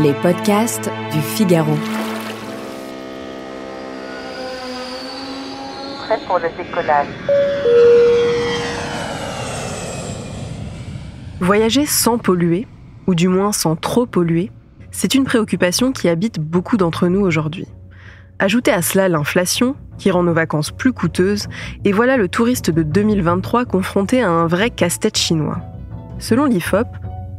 Les podcasts du Figaro. Prêt pour le décollage. Voyager sans polluer, ou du moins sans trop polluer, c'est une préoccupation qui habite beaucoup d'entre nous aujourd'hui. Ajoutez à cela l'inflation, qui rend nos vacances plus coûteuses, et voilà le touriste de 2023 confronté à un vrai casse-tête chinois. Selon l'IFOP,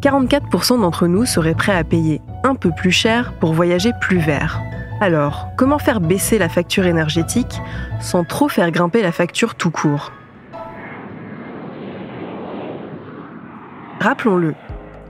44% d'entre nous seraient prêts à payer un peu plus cher pour voyager plus vert. Alors, comment faire baisser la facture énergétique sans trop faire grimper la facture tout court ? Rappelons-le,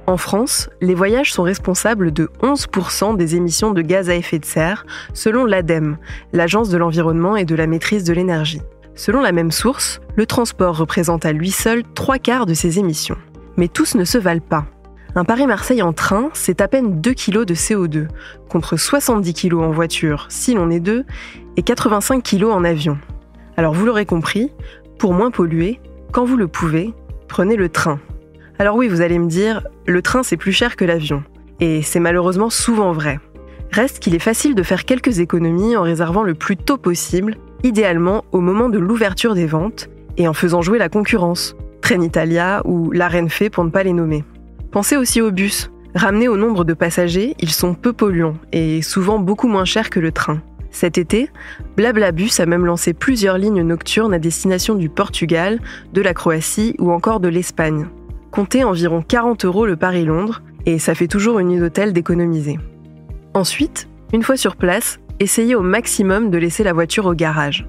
en France, les voyages sont responsables de 11% des émissions de gaz à effet de serre, selon l'ADEME, l'Agence de l'environnement et de la maîtrise de l'énergie. Selon la même source, le transport représente à lui seul 3/4 de ces émissions. Mais tous ne se valent pas. Un Paris-Marseille en train, c'est à peine 2 kg de CO2, contre 70 kg en voiture, si l'on est deux, et 85 kg en avion. Alors vous l'aurez compris, pour moins polluer, quand vous le pouvez, prenez le train. Alors oui, vous allez me dire, le train c'est plus cher que l'avion. Et c'est malheureusement souvent vrai. Reste qu'il est facile de faire quelques économies en réservant le plus tôt possible, idéalement au moment de l'ouverture des ventes, et en faisant jouer la concurrence, Trenitalia ou La Renfe pour ne pas les nommer. Pensez aussi aux bus. Ramenés au nombre de passagers, ils sont peu polluants et souvent beaucoup moins chers que le train. Cet été, Blablabus a même lancé plusieurs lignes nocturnes à destination du Portugal, de la Croatie ou encore de l'Espagne. Comptez environ 40 € le Paris-Londres et ça fait toujours une nuit d'hôtel d'économiser. Ensuite, une fois sur place, essayez au maximum de laisser la voiture au garage.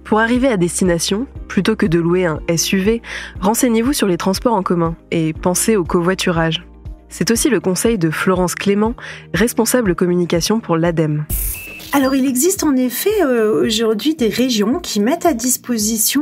Pour arriver à destination, plutôt que de louer un SUV, renseignez-vous sur les transports en commun et pensez au covoiturage. C'est aussi le conseil de Florence Clément, responsable communication pour l'ADEME. Alors, il existe en effet aujourd'hui des régions qui mettent à disposition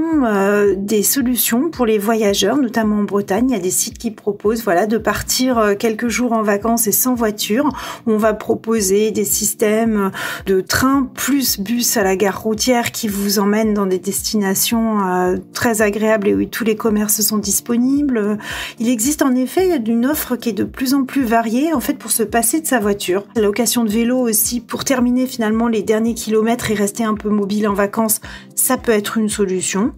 des solutions pour les voyageurs, notamment en Bretagne. Il y a des sites qui proposent de partir quelques jours en vacances et sans voiture. On va proposer des systèmes de train plus bus à la gare routière qui vous emmènent dans des destinations très agréables et où tous les commerces sont disponibles. Il existe en effet une offre qui est de plus en plus variée en fait pour se passer de sa voiture. La location de vélo aussi pour terminer finalement les derniers kilomètres et rester un peu mobile en vacances, ça peut être une solution.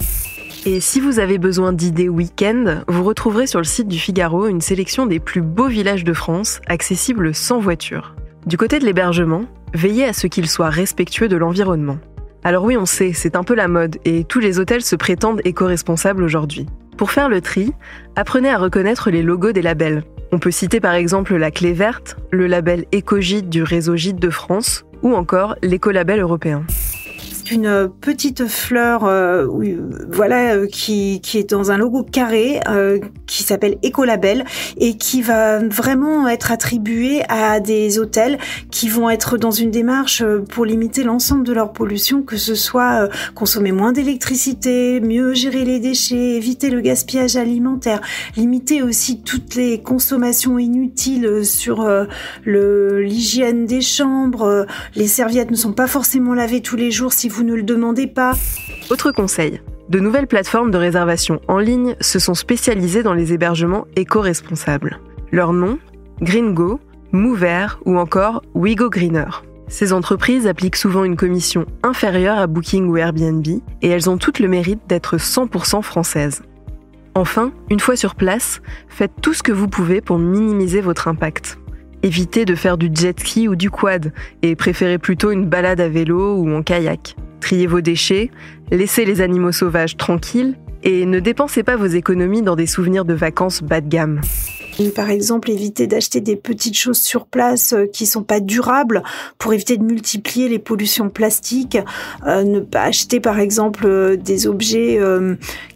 Et si vous avez besoin d'idées week-end, vous retrouverez sur le site du Figaro une sélection des plus beaux villages de France, accessibles sans voiture. Du côté de l'hébergement, veillez à ce qu'il soit respectueux de l'environnement. Alors oui, on sait, c'est un peu la mode et tous les hôtels se prétendent éco-responsables aujourd'hui. Pour faire le tri, apprenez à reconnaître les logos des labels. On peut citer par exemple la Clé Verte, le label Écogide du réseau Gîtes de France, ou encore l'écolabel européen. Une petite fleur qui est dans un logo carré qui s'appelle Écolabel et qui va vraiment être attribuée à des hôtels qui vont être dans une démarche pour limiter l'ensemble de leur pollution, que ce soit consommer moins d'électricité, mieux gérer les déchets, éviter le gaspillage alimentaire, limiter aussi toutes les consommations inutiles sur l'hygiène des chambres. Les serviettes ne sont pas forcément lavées tous les jours si vous ne le demandez pas. Autre conseil, de nouvelles plateformes de réservation en ligne se sont spécialisées dans les hébergements éco-responsables. Leurs noms, Greengo, Mover ou encore WeGo Greener. Ces entreprises appliquent souvent une commission inférieure à Booking ou Airbnb et elles ont toutes le mérite d'être 100% françaises. Enfin, une fois sur place, faites tout ce que vous pouvez pour minimiser votre impact. Évitez de faire du jet ski ou du quad et préférez plutôt une balade à vélo ou en kayak. Triez vos déchets, laissez les animaux sauvages tranquilles et ne dépensez pas vos économies dans des souvenirs de vacances bas de gamme. Par exemple, éviter d'acheter des petites choses sur place qui sont pas durables pour éviter de multiplier les pollutions plastiques. Ne pas acheter, par exemple, des objets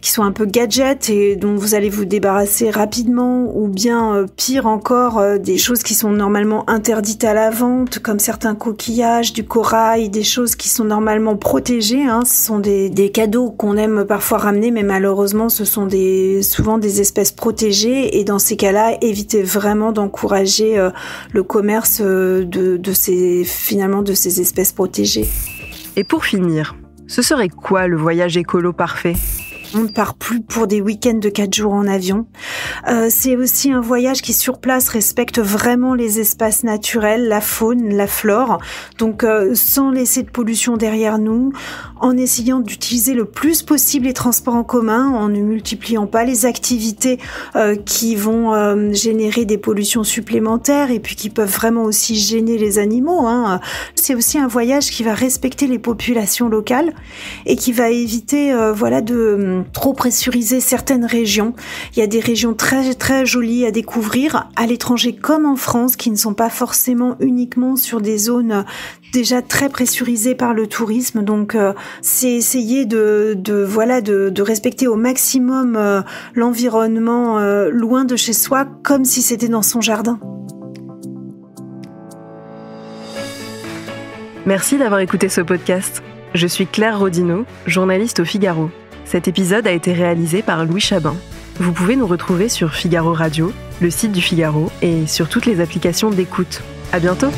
qui sont un peu gadgets et dont vous allez vous débarrasser rapidement, ou bien, pire encore, des choses qui sont normalement interdites à la vente, comme certains coquillages, du corail, des choses qui sont normalement protégées. Ce sont des cadeaux qu'on aime parfois ramener, mais malheureusement, ce sont souvent des espèces protégées et dans ces cas-là, éviter vraiment d'encourager le commerce de ces espèces protégées. Et pour finir, ce serait quoi le voyage écolo parfait ? On ne part plus pour des week-ends de 4 jours en avion. C'est aussi un voyage qui, sur place, respecte vraiment les espaces naturels, la faune, la flore. Donc, sans laisser de pollution derrière nous, en essayant d'utiliser le plus possible les transports en commun, en ne multipliant pas les activités qui vont générer des pollutions supplémentaires et puis qui peuvent vraiment aussi gêner les animaux. C'est aussi un voyage qui va respecter les populations locales et qui va éviter de trop pressuriser certaines régions. Il y a des régions très très jolies à découvrir à l'étranger comme en France qui ne sont pas forcément uniquement sur des zones déjà très pressurisées par le tourisme. Donc c'est essayer de respecter au maximum l'environnement loin de chez soi comme si c'était dans son jardin. Merci d'avoir écouté ce podcast. Je suis Claire Rodino, journaliste au Figaro. Cet épisode a été réalisé par Louis Chabin. Vous pouvez nous retrouver sur Figaro Radio, le site du Figaro et sur toutes les applications d'écoute. À bientôt!